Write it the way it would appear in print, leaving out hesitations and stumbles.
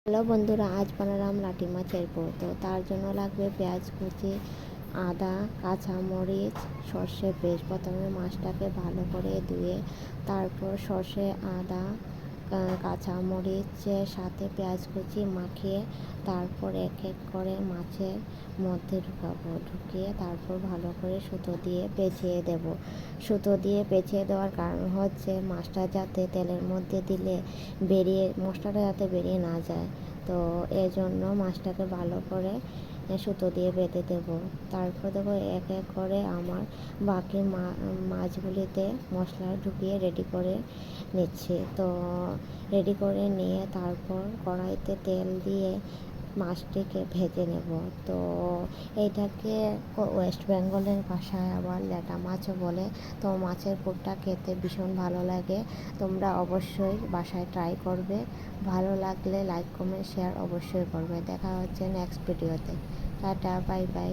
Hello বন্ধুরা, আজ বানালাম লাটি মাছের পোড়। তো তার জন্য লাগবে পেঁয়াজ কুচি, আদা, কাঁচামরিচ, সর্ষে পেস্ট। প্রথমে মাছটাকে ভালো করে ধুয়ে তারপর সর্ষে, আদা, কাঁচামরিচের সাথে পেঁয়াজ কুচি মাখিয়ে তারপর এক এক করে মাছের মধ্যে ঢুকাবো। ঢুকিয়ে তারপর ভালো করে সুতো দিয়ে পেঁচিয়ে দেব। সুতো দিয়ে পেঁচিয়ে দেওয়ার কারণ হচ্ছে মাছটা যাতে তেলের মধ্যে দিলে মশলাটা যাতে বেরিয়ে না যায়। তো এর জন্য মাছটাকে ভালো করে সুতো দিয়ে বেঁধে দেবো। তারপর দেখো এক এক করে আমার বাকি মাছগুলিতে মশলা ঢুকিয়ে রেডি করে নিচ্ছি। তো রেডি করে নিয়ে তারপর কড়াইতে তেল দিয়ে মাছটিকে ভেজে নেব। তো এইটাকে ওয়েস্ট বেঙ্গলের ভাষায় আবার ল্যাটা মাছও বলে। তো মাছের পোড়টা খেতে ভীষণ ভালো লাগে। তোমরা অবশ্যই বাসায় ট্রাই করবে। ভালো লাগলে লাইক, কমেন্ট, শেয়ার অবশ্যই করবে। দেখা হচ্ছে নেক্সট ভিডিওতে। Tata, bye bye.